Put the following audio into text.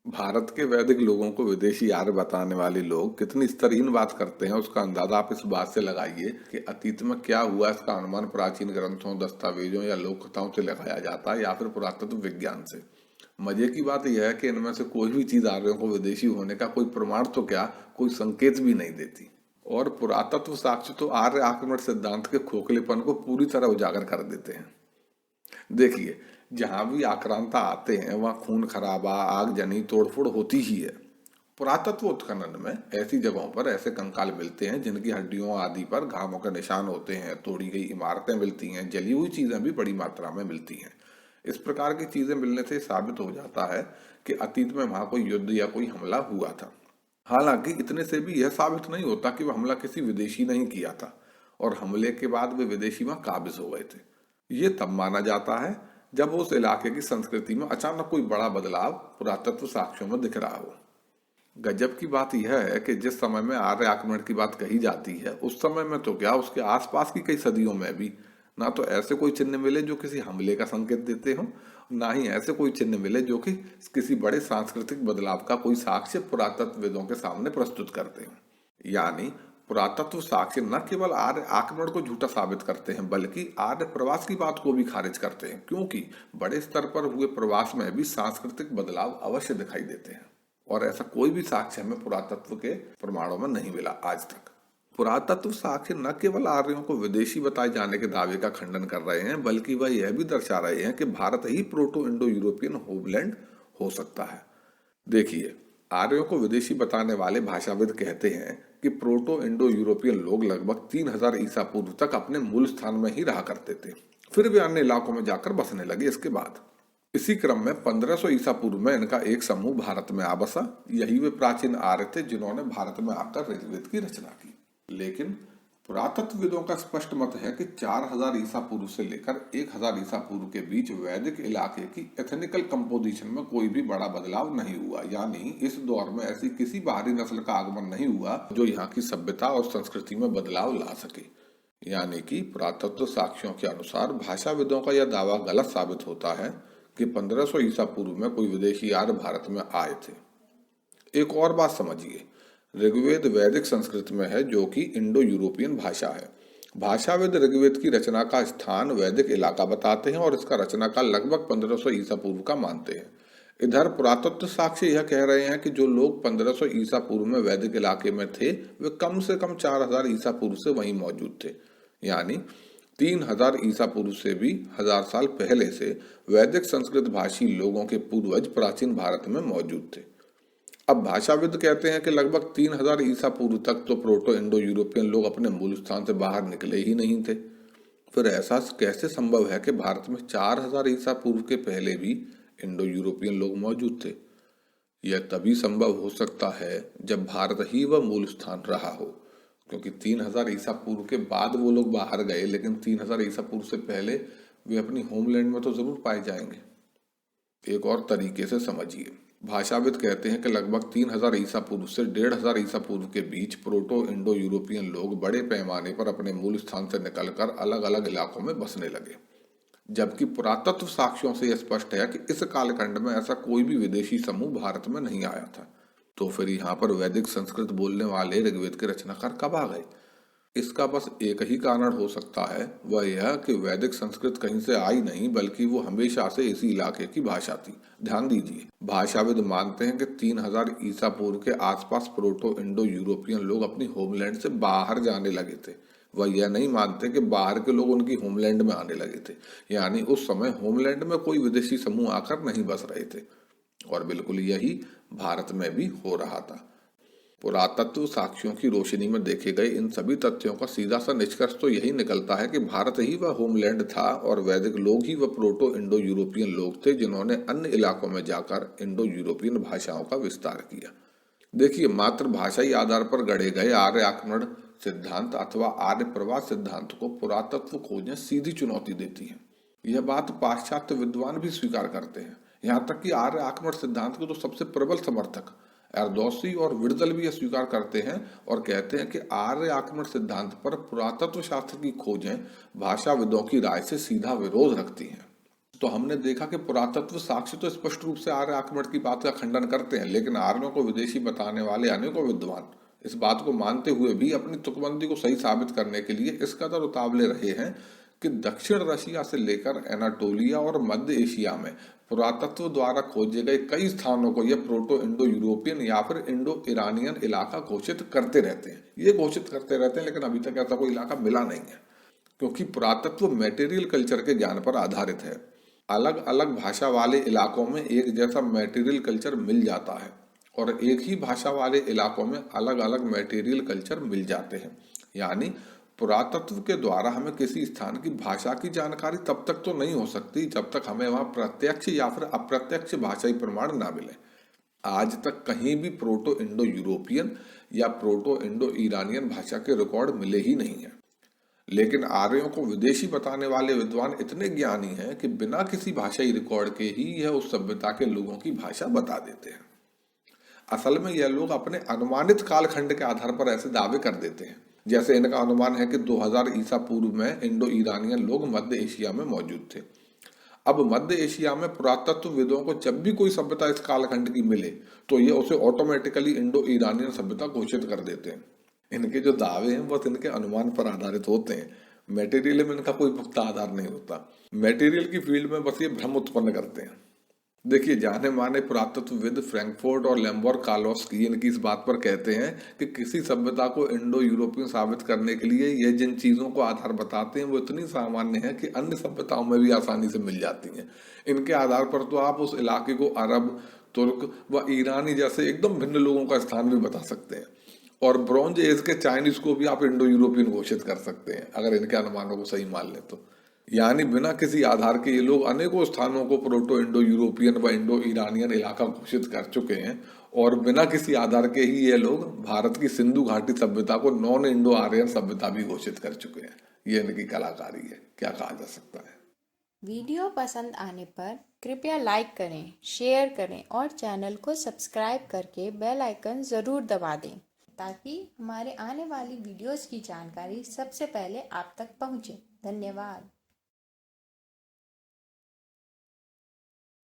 भारत के वैदिक लोगों को विदेशी आर्य बताने वाले लोग कितनी स्तरहीन बात करते हैं उसका अंदाजा आप इस बात से लगाइए कि अतीत में क्या हुआ। इसका अनुमान प्राचीन ग्रंथों, दस्तावेजों या लोक कथाओं से लगाया जाता है या फिर पुरातत्व विज्ञान से। मजे की बात यह है कि इनमें से कोई भी चीज आर्यों को विदेशी होने का कोई प्रमाण तो क्या, कोई संकेत भी नहीं देती। और पुरातत्व साक्ष्य तो आर्य आक्रमण सिद्धांत के खोखलेपन को पूरी तरह उजागर कर देते हैं। देखिए, जहां भी आक्रांता आते हैं वहां खून खराबा, आगजनी, तोड़फोड़ होती ही है। पुरातत्व उत्खनन में ऐसी जगहों पर ऐसे कंकाल मिलते हैं जिनकी हड्डियों आदि पर घावों के निशान होते हैं, तोड़ी गई इमारतें मिलती हैं, जली हुई चीजें भी बड़ी मात्रा में मिलती हैं। इस प्रकार की चीजें मिलने से साबित हो जाता है कि अतीत में वहां कोई युद्ध या कोई हमला हुआ था। हालांकि इतने से भी यह साबित नहीं होता कि वह हमला किसी विदेशी ने ही किया था और हमले के बाद वे विदेशी वहां काबिज हो गए थे। ये तब माना जाता है जब उस इलाके की संस्कृति में अचानक कोई बड़ा बदलाव पुरातत्व साक्ष्यों में दिख रहा हो। गजब की बात यह है कि जिस समय में आर्य आक्रमण की बात कही जाती है उस समय में तो क्या, उसके आसपास की कई सदियों में भी ना तो ऐसे कोई चिन्ह मिले जो किसी हमले का संकेत देते हो, ना ही ऐसे कोई चिन्ह मिले जो कि किसी बड़े सांस्कृतिक बदलाव का कोई साक्ष्य पुरातत्वविदों के सामने प्रस्तुत करते हो। यानी पुरातत्व साक्ष्य न केवल आर्य आक्रमण को झूठा साबित करते हैं बल्कि आर्य प्रवास की बात को भी खारिज करते हैं, क्योंकि बड़े स्तर पर हुए प्रवास में भी सांस्कृतिक बदलाव अवश्य दिखाई देते हैं। और ऐसा कोई भी साक्ष्य हमें पुरातत्व के प्रमाणों में नहीं मिला आज तक। पुरातत्व साक्ष्य न केवल आर्यों को विदेशी बताए जाने के दावे का खंडन कर रहे हैं बल्कि वह यह भी दर्शा रहे हैं कि भारत ही प्रोटो इंडो यूरोपियन होमलैंड हो सकता है। देखिए, आर्यों को विदेशी बताने वाले भाषाविद कहते हैं कि प्रोटो इंडो यूरोपियन लोग लगभग 3000 ईसा पूर्व तक अपने मूल स्थान में ही रहा करते थे, फिर वे अन्य इलाकों में जाकर बसने लगे इसके बाद। इसी क्रम में 1500 ईसा पूर्व में इनका एक समूह भारत में आ बसा। यही वे प्राचीन आर्य थे जिन्होंने भारत में आकर ऋग्वेद की रचना की। लेकिन पुरातत्वविदों का स्पष्ट मत है कि 4000 ईसा पूर्व से लेकर 1000 ईसा पूर्व के बीच वैदिक इलाके की एथनिकल कंपोजिशन में कोई भी बड़ा बदलाव नहीं हुआ। यानी इस दौर में ऐसी किसी बाहरी नस्ल का आगमन नहीं हुआ जो यहाँ की सभ्यता और संस्कृति में बदलाव ला सके। यानी कि पुरातत्व साक्ष्यों के अनुसार भाषाविदों का यह दावा गलत साबित होता है कि 1500 ईसा पूर्व में कोई विदेशी आर्य भारत में आए थे। एक और बात समझिए, ऋग्वेद वैदिक संस्कृत में है जो कि इंडो यूरोपियन भाषा है। भाषाविद ऋग्वेद की रचना का स्थान वैदिक इलाका बताते हैं और इसका रचना काल लगभग 1500 ईसा पूर्व का मानते हैं। इधर पुरातत्व साक्ष्य यह कह रहे हैं कि जो लोग 1500 ईसा पूर्व में वैदिक इलाके में थे वे कम से कम 4000 ईसा पूर्व से वहीं मौजूद थे। यानी 3000 ईसा पूर्व से भी 1000 साल पहले से वैदिक संस्कृत भाषी लोगों के पूर्वज प्राचीन भारत में मौजूद थे। अब भाषाविद कहते हैं कि लगभग 3000 ईसा पूर्व तक तो प्रोटो इंडो यूरोपियन लोग अपने मूल स्थान से बाहर निकले ही नहीं थे। फिर ऐसा कैसे संभव है कि भारत में 4000 ईसा पूर्व के पहले भी इंडो यूरोपियन लोग मौजूद थे? यह तभी संभव हो सकता है जब भारत ही वह मूल स्थान रहा हो, क्योंकि 3000 ईसा पूर्व के बाद वो लोग बाहर गए, लेकिन 3000 ईसा पूर्व से पहले वे अपनी होमलैंड में तो जरूर पाए जाएंगे। एक और तरीके से समझिए, भाषाविद कहते हैं कि लगभग 3000 ईसा पूर्व से 1500 ईसा पूर्व के बीच प्रोटो इंडो यूरोपियन लोग बड़े पैमाने पर अपने मूल स्थान से निकलकर अलग अलग इलाकों में बसने लगे, जबकि पुरातत्व साक्ष्यों से यह स्पष्ट है कि इस कालखंड में ऐसा कोई भी विदेशी समूह भारत में नहीं आया था। तो फिर यहाँ पर वैदिक संस्कृत बोलने वाले ऋग्वेद के रचनाकार कब आ गए? इसका बस एक ही कारण हो सकता है, वह यह कि वैदिक संस्कृत कहीं से आई नहीं बल्कि वो हमेशा से इसी इलाके की भाषा थी। ध्यान दीजिए, भाषाविद मानते हैं कि 3000 ईसा पूर्व के आसपास प्रोटो इंडो यूरोपियन लोग अपनी होमलैंड से बाहर जाने लगे थे। वह यह नहीं मानते कि बाहर के लोग उनकी होमलैंड में आने लगे थे। यानी उस समय होमलैंड में कोई विदेशी समूह आकर नहीं बस रहे थे। और बिल्कुल यही भारत में भी हो रहा था। पुरातत्व साक्ष्यों की रोशनी में देखे गए इन सभी तथ्यों का सीधा सा निष्कर्ष तो यही निकलता है कि भारत ही वह होमलैंड था और वैदिक लोग ही वह प्रोटो इंडो यूरोपियन लोग थे जिन्होंने अन्य इलाकों में जाकर इंडो यूरोपियन भाषाओं का विस्तार किया। देखिए, मात्र भाषाई आधार पर गढ़े गए आर्य आक्रमण सिद्धांत अथवा आर्य प्रवास सिद्धांत को पुरातत्व खोजें सीधी चुनौती देती है। यह बात पाश्चात्य विद्वान भी स्वीकार करते हैं। यहाँ तक कि आर्य आक्रमण सिद्धांत के तो सबसे प्रबल समर्थक एर्दोसी और विर्जल भी यह स्वीकार करते हैं और कहते हैं कि आर्य आक्रमण सिद्धांत पर पुरातत्व शास्त्र की खोजें भाषाविदों की राय से सीधा विरोध रखती हैं। तो हमने देखा कि पुरातत्व साक्ष्य तो स्पष्ट रूप से आर्य आक्रमण की बात का खंडन करते हैं, लेकिन आर्यों को विदेशी बताने वाले अनेकों विद्वान इस बात को मानते हुए भी अपनी तुकबंदी को सही साबित करने के लिए इस कदर उतावले रहे हैं कि दक्षिण रशिया से लेकर एनाटोलिया और मध्य एशिया में पुरातत्व द्वारा खोजे गए कई स्थानों को यह प्रोटो इंडो यूरोपियन या फिर इंडो ईरानियन इलाका घोषित करते रहते हैं। ये घोषित करते रहते हैं, लेकिन अभी तक ऐसा कोई इलाका मिला नहीं है, क्योंकि पुरातत्व मटेरियल कल्चर के ज्ञान पर आधारित है। अलग अलग भाषा वाले इलाकों में एक जैसा मटेरियल कल्चर मिल जाता है और एक ही भाषा वाले इलाकों में अलग अलग मटेरियल कल्चर मिल जाते हैं। यानी पुरातत्व के द्वारा हमें किसी स्थान की भाषा की जानकारी तब तक तो नहीं हो सकती जब तक हमें वहां प्रत्यक्ष या फिर अप्रत्यक्ष भाषाई प्रमाण ना मिले। आज तक कहीं भी प्रोटो इंडो यूरोपियन या प्रोटो इंडो ईरानियन भाषा के रिकॉर्ड मिले ही नहीं है। लेकिन आर्यों को विदेशी बताने वाले विद्वान इतने ज्ञानी हैं कि बिना किसी भाषाई रिकॉर्ड के ही यह उस सभ्यता के लोगों की भाषा बता देते हैं। असल में यह लोग अपने अनुमानित कालखंड के आधार पर ऐसे दावे कर देते हैं, जैसे इनका अनुमान है कि 2000 ईसा पूर्व में इंडो ईरानियन लोग मध्य एशिया में मौजूद थे। अब मध्य एशिया में पुरातत्वविदों को जब भी कोई सभ्यता इस कालखंड की मिले तो ये उसे ऑटोमेटिकली इंडो ईरानियन सभ्यता घोषित कर देते हैं। इनके जो दावे हैं बस इनके अनुमान पर आधारित होते हैं, मटेरियल में इनका कोई पुख्ता आधार नहीं होता। मटेरियल की फील्ड में बस ये भ्रम उत्पन्न करते हैं। देखिए, जाने माने पुरातत्वविद फ्रैंकफर्ट और लैम्बोर्कालोस्की इनकी इस बात पर कहते हैं कि किसी सभ्यता को इंडो यूरोपियन साबित करने के लिए ये जिन चीजों को आधार बताते हैं वो इतनी सामान्य है कि अन्य सभ्यताओं में भी आसानी से मिल जाती हैं। इनके आधार पर तो आप उस इलाके को अरब, तुर्क व ईरानी जैसे एकदम भिन्न लोगों का स्थान भी बता सकते हैं, और ब्रॉन्ज एज के चाइनीज को भी आप इंडो यूरोपियन घोषित कर सकते हैं अगर इनके अनुमानों को सही मान लें तो। यानी बिना किसी आधार के ये लोग अनेकों स्थानों को प्रोटो इंडो यूरोपियन व इंडो ईरानियन इलाका घोषित कर चुके हैं, और बिना किसी आधार के ही ये लोग भारत की सिंधु घाटी सभ्यता को नॉन इंडो आर्यन सभ्यता भी घोषित कर चुके हैं। ये इनकी कलाकारी है, क्या कहा जा सकता है। वीडियो पसंद आने पर कृपया लाइक करें, शेयर करें और चैनल को सब्सक्राइब करके बेल आइकन ज़रूर दबा दें ताकि हमारे आने वाली वीडियोस की जानकारी सबसे पहले आप तक पहुंचे। धन्यवाद।